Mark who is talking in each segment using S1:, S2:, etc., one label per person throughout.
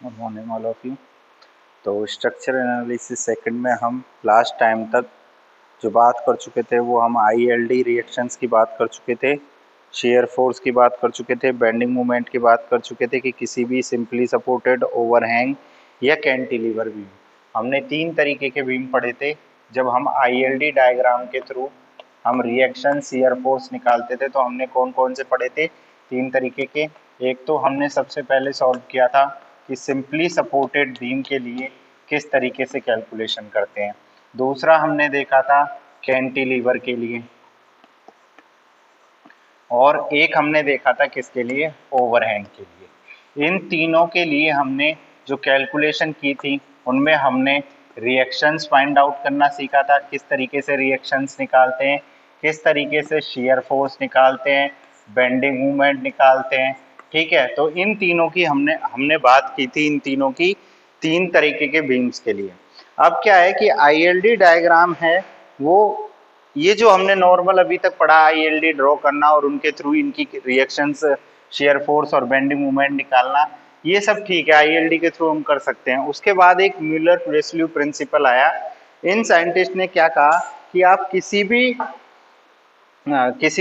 S1: Good morning all of you. तो structure analysis second में हम लास्ट टाइम तक जो बात कर चुके थे वो हम आईएलडी रिएक्शंस की बात कर चुके थे, शेयर फोर्स की बात कर चुके थे, बेंडिंग मोमेंट की बात कर चुके थे कि किसी भी सिंपली सपोर्टेड ओवरहैंग या कैंटिलीवर बीम। हमने 3 तरीके के बीम पढ़े थे। जब हम आईएलडी डायग्राम के थ्रू हम रिएक्शन शेयर फोर्स निकालते थे तो हमने कौन कौन से पढ़े थे? 3 तरीके के। एक तो हमने सबसे पहले सॉल्व किया था कि सिंपली सपोर्टेड बीम के लिए किस तरीके से कैलकुलेशन करते हैं। दूसरा हमने देखा था कैंटिलीवर के लिए, और एक हमने देखा था किसके लिए? ओवरहैंग के लिए। इन तीनों के लिए हमने जो कैलकुलेशन की थी उनमें हमने रिएक्शंस फाइंड आउट करना सीखा था, किस तरीके से रिएक्शंस निकालते हैं, किस तरीके से शेयर फोर्स निकालते हैं, बेंडिंग मूवमेंट निकालते हैं। ठीक है, तो इन तीनों की हमने बात की थी, इन तीनों की 3 तरीके के बीम्स के लिए। अब क्या है कि आईएलडी डायग्राम है वो, ये जो हमने नॉर्मल अभी तक पढ़ा आईएलडी ड्रॉ करना और उनके थ्रू इनकी रिएक्शंस शेयर फोर्स और बेंडिंग मूवमेंट निकालना, ये सब ठीक है, आईएलडी के थ्रू हम कर सकते हैं। उसके बाद एक म्यूलर ब्रेसलियू प्रिंसिपल आया। इन साइंटिस्ट ने क्या कहा कि आप किसी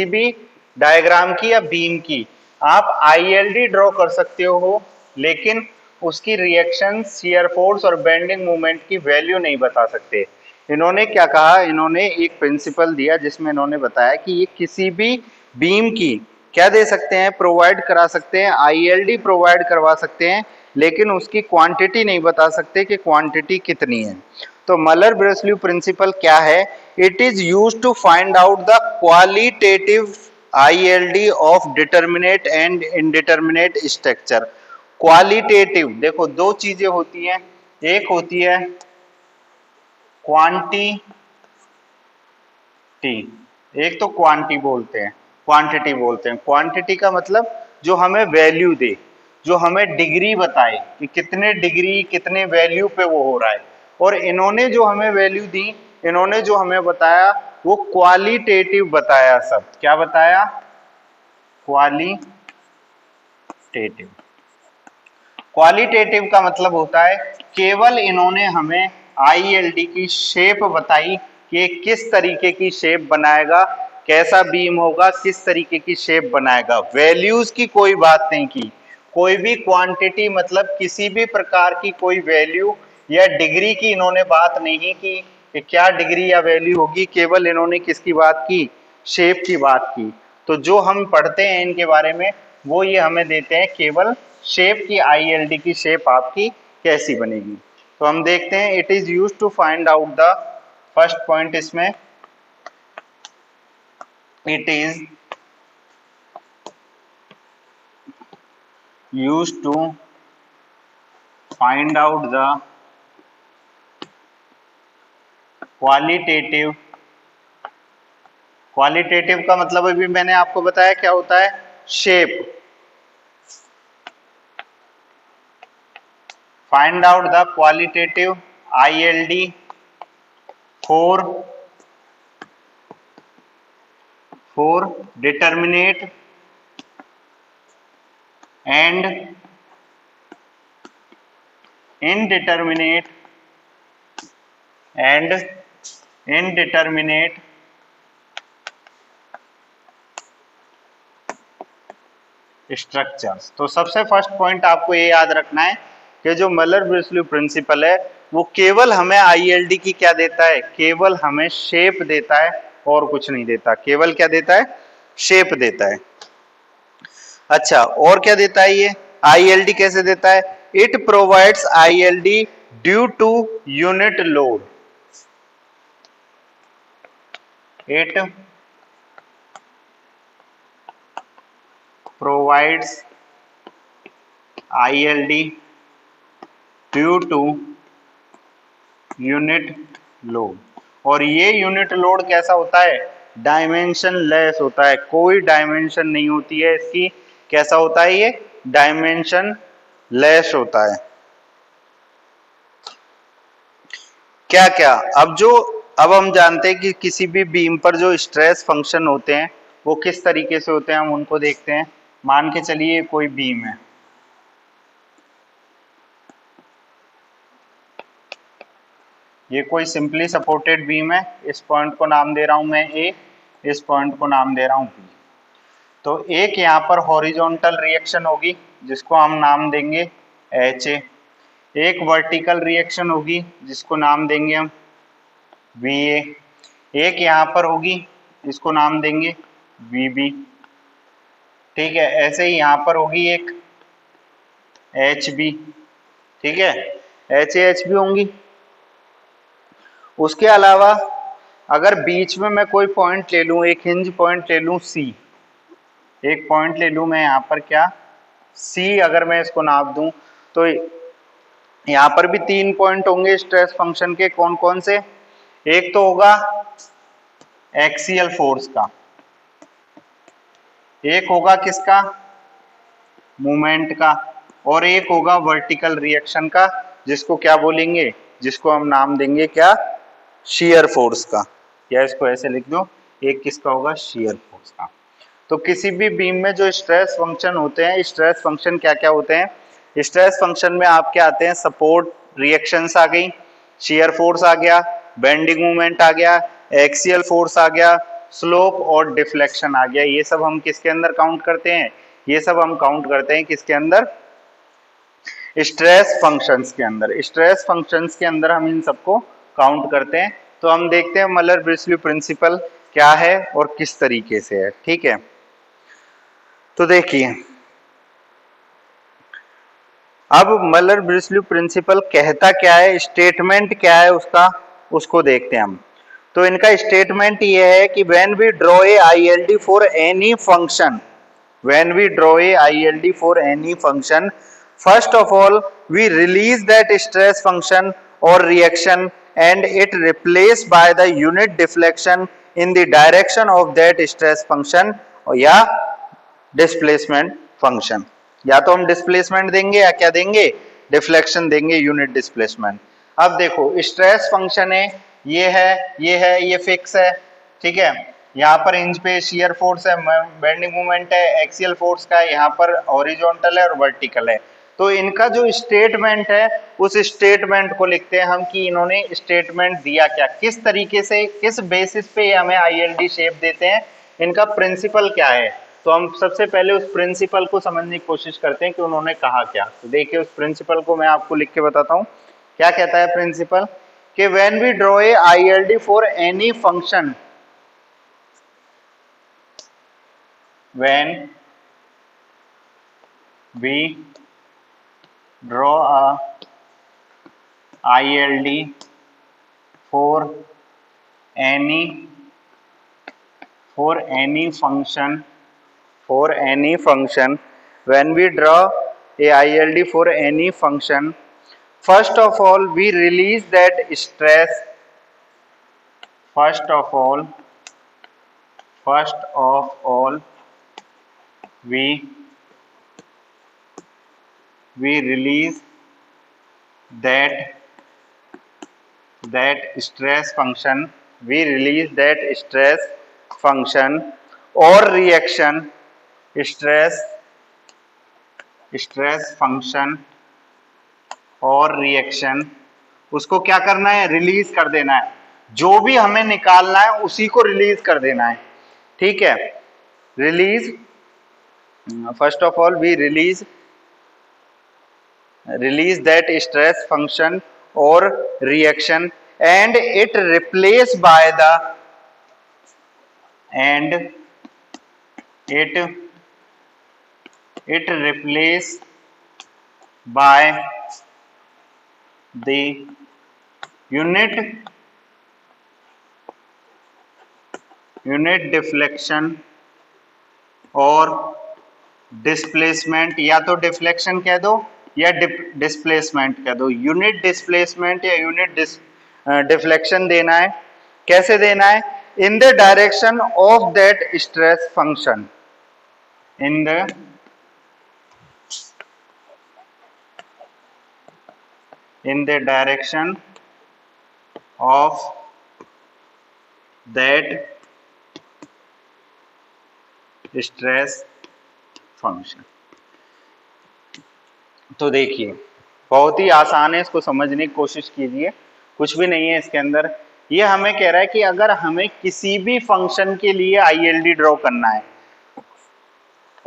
S1: भी डायग्राम की या बीम की आप आईएलडी ड्रॉ कर सकते हो, लेकिन उसकी रिएक्शन शियर फोर्स और बेंडिंग मोमेंट की वैल्यू नहीं बता सकते। इन्होंने क्या कहा? इन्होंने एक प्रिंसिपल दिया जिसमें इन्होंने बताया कि ये किसी भी बीम की क्या दे सकते हैं? प्रोवाइड करा सकते हैं, आईएलडी प्रोवाइड करवा सकते हैं, लेकिन उसकी क्वांटिटी नहीं बता सकते कि क्वांटिटी कितनी है। तो मलर ब्रेसलियू प्रिंसिपल क्या है? It is used to find out the qualitative ILD of determinate and indeterminate structure. Qualitative, देखो दो चीजें होती हैं, एक होती है क्वांटिटी, एक तो क्वांटिटी बोलते हैं, क्वांटिटी बोलते हैं। क्वांटिटी का मतलब जो हमें वैल्यू दे, जो हमें डिग्री बताए कि कितने डिग्री कितने वैल्यू पे वो हो रहा है। और इन्होंने जो हमें वैल्यू दी, इन्होंने जो हमें बताया वो क्वालिटेटिव बताया। सब क्या बताया? क्वालिटेटिव। क्वालिटेटिव का मतलब होता है केवल इन्होंने हमें आईएलडी की शेप बताई कि किस तरीके की शेप बनाएगा, कैसा बीम होगा, किस तरीके की शेप बनाएगा। वैल्यूज की कोई बात नहीं की, कोई भी क्वांटिटी मतलब किसी भी प्रकार की कोई वैल्यू या डिग्री की इन्होंने बात नहीं की कि क्या डिग्री या वैल्यू होगी। केवल इन्होंने किसकी बात की? शेप की बात की। तो जो हम पढ़ते हैं इनके बारे में वो ये हमें देते हैं केवल शेप की, आईएलडी की शेप आपकी कैसी बनेगी। तो हम देखते हैं, it is used to find out the, first point इसमें, it is used to find out the qualitative. Qualitative का मतलब अभी मैंने आपको बताया क्या होता है? Shape. Find out the qualitative ILD for determinate and indeterminate structures. तो सबसे फर्स्ट पॉइंट आपको ये याद रखना है कि जो मलर ब्रेसलियू प्रिंसिपल है वो केवल हमें आईएलडी की क्या देता है? केवल हमें शेप देता है और कुछ नहीं देता। केवल क्या देता है? शेप देता है। अच्छा, और क्या देता है ये? आईएलडी कैसे देता है? It provides ILD due to unit load. इट provides ILD due to unit load. और ये यूनिट लोड कैसा होता है? डायमेंशन लेस होता है, कोई डायमेंशन नहीं होती है इसकी। कैसा होता है ये? डायमेंशन लेस होता है। क्या क्या? अब हम जानते हैं कि किसी भी बीम पर जो स्ट्रेस फंक्शन होते हैं वो किस तरीके से होते हैं, हम उनको देखते हैं। मान के चलिए कोई बीम है, ये कोई सिंपली सपोर्टेड बीम है, इस पॉइंट को नाम दे रहा हूं मैं ए, इस पॉइंट को नाम दे रहा हूं बी। तो एक यहाँ पर हॉरिजॉन्टल रिएक्शन होगी जिसको हम नाम देंगे एच ए, एक वर्टिकल रिएक्शन होगी जिसको नाम देंगे हम वी ए, एक यहाँ पर होगी इसको नाम देंगे वी बी। ठीक है, ऐसे ही यहाँ पर होगी एक एच बी। ठीक है, एच ए एच बी होंगी। उसके अलावा अगर बीच में मैं कोई पॉइंट ले लूं, एक हिंज पॉइंट ले लूं सी, एक पॉइंट ले लूं मैं यहाँ पर क्या सी, अगर मैं इसको नाप दूं तो यहाँ पर भी 3 पॉइंट होंगे स्ट्रेस फंक्शन के। कौन कौन से? एक तो होगा एक्सियल फोर्स का, एक होगा किसका मूवमेंट का, और एक होगा वर्टिकल रिएक्शन का जिसको क्या बोलेंगे, जिसको हम नाम देंगे क्या शियर फोर्स का, या इसको ऐसे लिख दो, एक किसका होगा शियर फोर्स का। तो किसी भी बीम में जो स्ट्रेस फंक्शन होते हैं, स्ट्रेस फंक्शन क्या क्या होते हैं? स्ट्रेस फंक्शन में आपके आते हैं सपोर्ट रिएक्शंस आ गई, शियर फोर्स आ गया, बेंडिंग मूवमेंट आ गया, एक्सियल फोर्स आ गया, स्लोप और डिफ्लेक्शन आ गया। ये सब हम किसके अंदर काउंट करते हैं? ये सब हम काउंट करते हैं किसके अंदर? स्ट्रेस फंक्शंस के अंदर। स्ट्रेस फंक्शंस के अंदर हम इन सबको काउंट करते हैं। तो हम देखते हैं मलर-ब्रिस्ली प्रिंसिपल क्या है और किस तरीके से है। ठीक है, तो देखिए अब मलर-ब्रिस्ली प्रिंसिपल कहता क्या है, स्टेटमेंट क्या है उसका, उसको देखते हैं हम। तो इनका स्टेटमेंट ये है कि when we draw a ILD for any function, when we draw a ILD for any function, first of all we release that stress function or reaction and it replaced by the unit deflection in the direction of that stress function या displacement function। या तो हम displacement देंगे या क्या देंगे, deflection देंगे, unit displacement. अब देखो स्ट्रेस फंक्शन है, ये है, ये है, ये फिक्स है। ठीक है, यहाँ पर इंच पे शियर फोर्स है, बेंडिंग मूवमेंट है, एक्सियल फोर्स का है, यहाँ पर हॉरिजॉन्टल है और वर्टिकल है। तो इनका जो स्टेटमेंट है उस स्टेटमेंट को लिखते हैं हम कि इन्होंने स्टेटमेंट दिया क्या, किस तरीके से, किस बेसिस पे हमें आईएलडी शेप देते हैं, इनका प्रिंसिपल क्या है। तो हम सबसे पहले उस प्रिंसिपल को समझने की कोशिश करते हैं कि उन्होंने कहा क्या। तो देखिए उस प्रिंसिपल को मैं आपको लिख के बताता हूँ। क्या कहता है प्रिंसिपल कि when we draw a ILD for any function, when we draw a ILD for any function, when we draw a ILD for any function, first of all we release that stress, first of all we release that stress function, we release that stress function or reaction, stress function और reaction, उसको क्या करना है, release कर देना है। जो भी हमें निकालना है उसी को रिलीज कर देना है। ठीक है, release, first of all we release that stress function or reaction and it replaced by the unit deflection और डिस्प्लेसमेंट, या तो डिफ्लेक्शन कह दो या डिस्प्लेसमेंट कह दो। यूनिट डिस्प्लेसमेंट या यूनिट डिफ्लेक्शन देना है। कैसे देना है? In the direction of that stress function, in the direction of that stress function. तो देखिए बहुत ही आसान है, इसको समझने की कोशिश कीजिए। कुछ भी नहीं है इसके अंदर। ये हमें कह रहा है कि अगर हमें किसी भी फंक्शन के लिए ILD ड्रॉ करना है,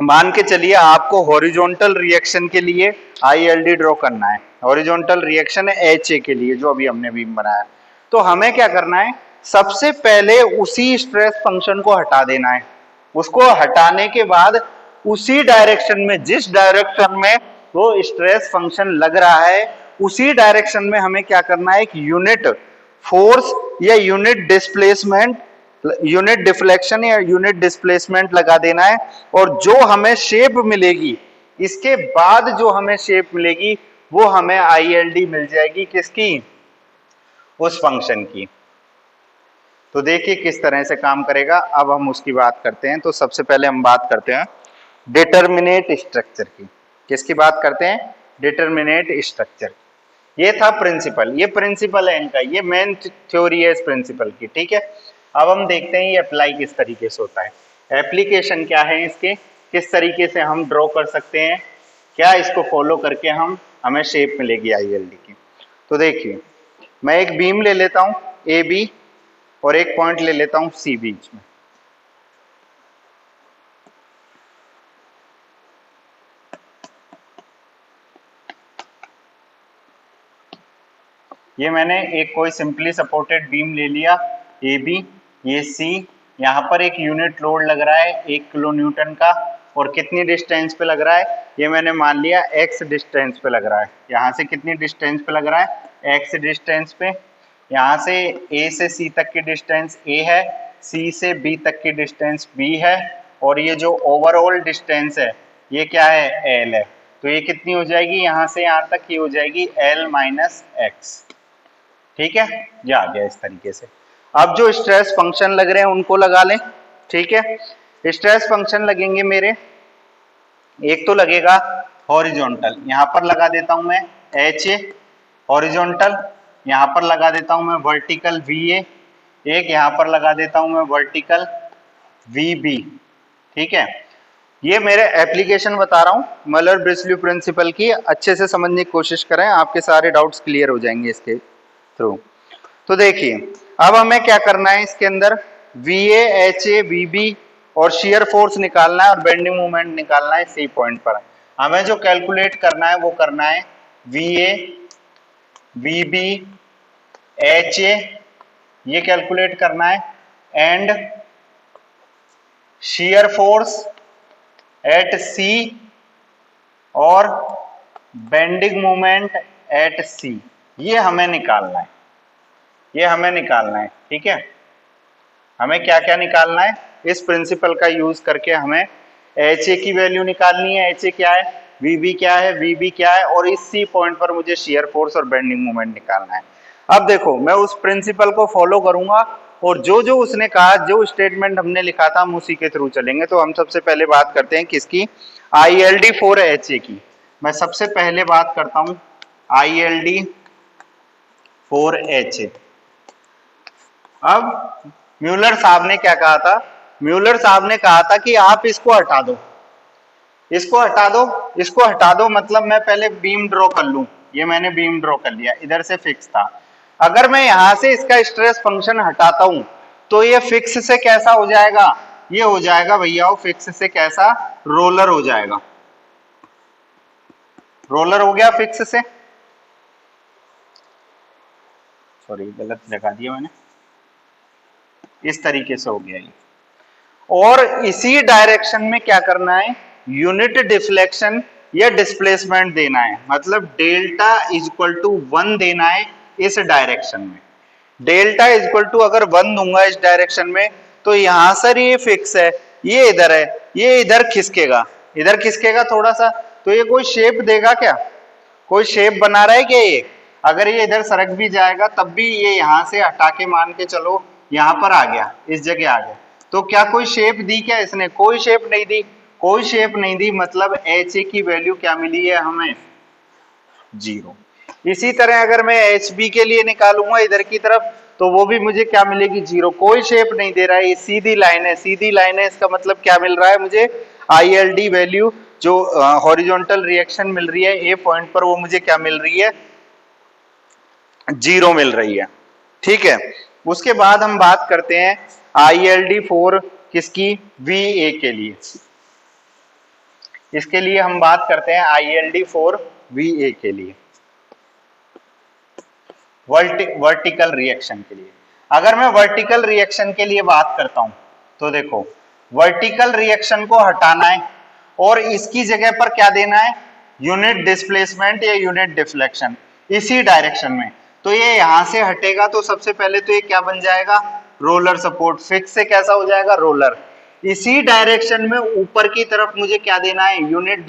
S1: मान के चलिए आपको हॉरिजॉन्टल रिएक्शन के लिए ILD ड्रॉ करना है, हॉरिजॉन्टल रिएक्शन है HA के लिए जो अभी हमने बीम बनाया, तो हमें क्या करना है, सबसे पहले उसी स्ट्रेस फंक्शन को हटा देना है। उसको हटाने के बाद उसी डायरेक्शन में, जिस डायरेक्शन में वो स्ट्रेस फंक्शन लग रहा है, उसी डायरेक्शन में हमें क्या करना है, एक यूनिट फोर्स या यूनिट डिस्प्लेसमेंट, यूनिट डिफ्लेक्शन या यूनिट डिस्प्लेसमेंट लगा देना है। और जो हमें शेप मिलेगी, इसके बाद जो हमें शेप मिलेगी वो हमें ILD मिल जाएगी, किसकी, उस फंक्शन की। तो देखिए किस तरह से काम करेगा, अब हम उसकी बात करते हैं। तो सबसे पहले हम बात करते हैं डिटर्मिनेट स्ट्रक्चर की। किसकी बात करते हैं, डिटर्मिनेट स्ट्रक्चर। ये था प्रिंसिपल, ये प्रिंसिपल है इनका, ये मेन थ्योरी है इस प्रिंसिपल की, ठीक है। अब हम देखते हैं ये अप्लाई किस तरीके से होता है, एप्लीकेशन क्या है इसके, किस तरीके से हम ड्रॉ कर सकते हैं, क्या इसको फॉलो करके हमें शेप मिलेगी ILD की। तो देखिए मैं एक बीम ले लेता हूं AB और एक पॉइंट ले लेता हूं C बीच में। ये मैंने एक कोई सिंपली सपोर्टेड बीम ले लिया AB, ये C, यहाँ पर एक यूनिट लोड लग रहा है 1 किलो न्यूटन का, और कितनी डिस्टेंस पे लग रहा है, ये मैंने मान लिया X डिस्टेंस पे लग रहा है। यहाँ से कितनी डिस्टेंस पे लग रहा है, X डिस्टेंस पे। यहाँ से A से C तक की डिस्टेंस A है, C से B तक की डिस्टेंस B है, और ये जो ओवरऑल डिस्टेंस है ये क्या है, L है। तो ये कितनी हो जाएगी, यहाँ से यहाँ तक ये हो जाएगी L माइनस X, ठीक है, ये आ गया इस तरीके से। अब जो स्ट्रेस फंक्शन लग रहे हैं उनको लगा लें, ठीक है। स्ट्रेस फंक्शन लगेंगे मेरे, एक तो लगेगा हॉरिजॉन्टल, यहाँ पर लगा देता हूं मैं HA हॉरिजॉन्टल, यहाँ पर लगा देता हूं मैं वर्टिकल VA, एक यहाँ पर लगा देता हूं मैं वर्टिकल VB, ठीक है। ये मेरे एप्लीकेशन बता रहा हूँ मलर ब्रिस्ल्यू प्रिंसिपल की, अच्छे से समझने की कोशिश करें, आपके सारे डाउट्स क्लियर हो जाएंगे इसके थ्रू। तो देखिए अब हमें क्या करना है, इसके अंदर VA HA VB और शेयर फोर्स निकालना है और बेंडिंग मोमेंट निकालना है C पॉइंट पर। हमें जो कैलकुलेट करना है वो करना है VA VB HA, ये कैलकुलेट करना है, and shear force at C और बेंडिंग मोमेंट एट C, ये हमें निकालना है, ये हमें निकालना है, ठीक है। हमें क्या क्या निकालना है, इस प्रिंसिपल का यूज करके हमें HA की वैल्यू निकालनी है, HA क्या है, VB क्या है, VB क्या है, और इस C पॉइंट पर मुझे शेयर फोर्स और बेंडिंग मोमेंट निकालना है। अब देखो मैं उस प्रिंसिपल को फॉलो करूंगा और जो जो उसने कहा, जो स्टेटमेंट हमने लिखा था हम उसी के थ्रू चलेंगे। तो हम सबसे पहले बात करते हैं किसकी, ILD फॉर HA की। मैं सबसे पहले बात करता हूं ILD फॉर HA। अब म्यूलर साहब ने क्या कहा था, म्यूलर साहब ने कहा था कि आप इसको हटा दो, इसको हटा दो, इसको हटा दो, मतलब मैं पहले बीम ड्रॉ कर लूं। ये मैंने बीम ड्रॉ कर लिया, इधर से फिक्स था। अगर मैं यहां से इसका स्ट्रेस फंक्शन हटाता हूं तो ये फिक्स से कैसा हो जाएगा, ये हो जाएगा भैया फिक्स से कैसा, रोलर हो जाएगा, रोलर हो गया फिक्स से, सॉरी गलत लगा दिया मैंने, इस तरीके से हो गया ये। और इसी डायरेक्शन में क्या करना है, यूनिट डिफ्लेक्शन या डिस्प्लेसमेंट देना है, मतलब डेल्टा इज इक्वल टू 1 देना है इस डायरेक्शन में। डेल्टा इज इक्वल टू अगर 1 दूंगा इस डायरेक्शन में तो यहां सर ये फिक्स है, ये इधर है, ये इधर खिसकेगा, इधर खिसकेगा थोड़ा सा, तो ये कोई शेप देगा क्या, कोई शेप बना रहा है क्या ये, अगर ये इधर सरक भी जाएगा तब भी ये यहां से हटा के मान के चलो यहां पर आ गया, इस जगह आ गया, तो क्या कोई शेप दी क्या इसने, कोई शेप नहीं दी, कोई शेप नहीं दी, मतलब HA की वैल्यू क्या मिली है हमें, 0। इसी तरह अगर मैं HB के लिए निकालूंगा इधर की तरफ तो वो भी मुझे क्या मिलेगी, 0, कोई शेप नहीं दे रहा है, ये सीधी लाइन है, सीधी लाइन है, इसका मतलब क्या मिल रहा है मुझे, ILD वैल्यू जो हॉरिजॉन्टल रिएक्शन मिल रही है A पॉइंट पर वो मुझे क्या मिल रही है, 0 मिल रही है, ठीक है। उसके बाद हम बात करते हैं ILD फॉर किसकी, VA के लिए। इसके लिए हम बात करते हैं ILD फॉर VA के लिए, वर्टिकल रिएक्शन के लिए। अगर मैं वर्टिकल रिएक्शन के लिए बात करता हूं तो देखो, वर्टिकल रिएक्शन को हटाना है और इसकी जगह पर क्या देना है, यूनिट डिस्प्लेसमेंट या यूनिट डिफ्लेक्शन इसी डायरेक्शन में। तो ये यहां से हटेगा तो सबसे पहले तो ये क्या बन जाएगा, रोलर सपोर्ट। फिक्स से कैसा हो जाएगा, रोलर। इसी डायरेक्शन में ऊपर की तरफ मुझे क्या देना है, यूनिट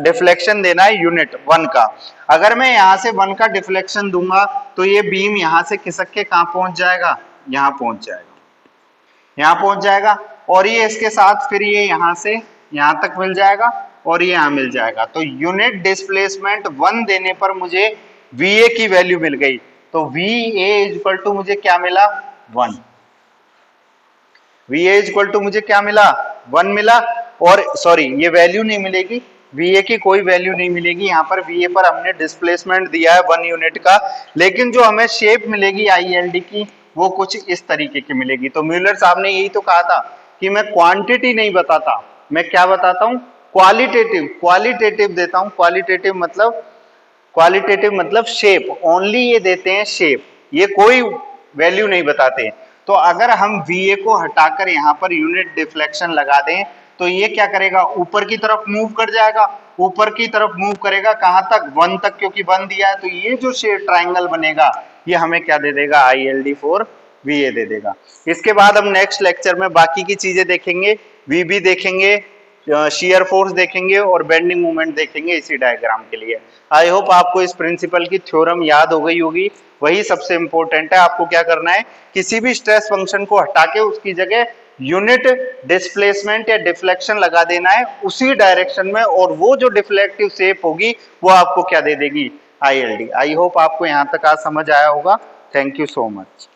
S1: डिफ्लेक्शन देना है, यूनिट 1 का। अगर मैं यहां से 1 का डिफ्लेक्शन दूंगा तो ये बीम यहां से खिसक के कहां पहुंच जाएगा, यहां पहुंच जाएगा, यहां पहुंच जाएगा। और ये इसके साथ फिर ये यहां से यहां तक मिल जाएगा और ये यहां मिल जाएगा। तो यूनिट डिस्प्लेसमेंट 1 देने पर मुझे VA की वैल्यू मिल गई। तो VA इक्वल टू मुझे क्या मिला, 1। VA इक्वल टू मुझे क्या मिला, 1 मिला। और सॉरी, ये वैल्यू नहीं मिलेगी, VA की कोई वैल्यू नहीं मिलेगी यहाँ पर। VA पर हमने डिस्प्लेसमेंट दिया है 1 यूनिट का, लेकिन जो हमें शेप मिलेगी ILD की वो कुछ इस तरीके की मिलेगी। तो म्यूलर साहब ने यही तो कहा था कि मैं क्वांटिटी नहीं बताता, मैं क्या बताता हूँ, क्वालिटेटिव देता हूँ। क्वालिटेटिव मतलब शेप, ओनली ये देते हैं शेप, ये कोई वैल्यू नहीं बताते। तो अगर हम VA को हटाकर यहाँ पर यूनिट डिफ्लेक्शन लगा दें तो ये क्या करेगा, ऊपर की तरफ मूव कर जाएगा। ऊपर की तरफ मूव करेगा कहां तक, 1 तक, क्योंकि 1 दिया है। तो ये जो शेप ट्राइंगल बनेगा ये हमें क्या दे देगा, ILD फॉर VA दे देगा। इसके बाद हम नेक्स्ट लेक्चर में बाकी की चीजें देखेंगे, VB देखेंगे, शियर फोर्स देखेंगे और बेंडिंग मोमेंट देखेंगे इसी डायग्राम के लिए। आई होप आपको इस प्रिंसिपल की थ्योरम याद हो गई होगी, वही सबसे इंपॉर्टेंट है। आपको क्या करना है, किसी भी स्ट्रेस फंक्शन को हटा के उसकी जगह यूनिट डिस्प्लेसमेंट या डिफ्लेक्शन लगा देना है उसी डायरेक्शन में, और वो जो डिफ्लेक्टिव शेप होगी वो आपको क्या दे देगी, ILD। आई होप आपको यहाँ तक आज समझ आया होगा। Thank you so much.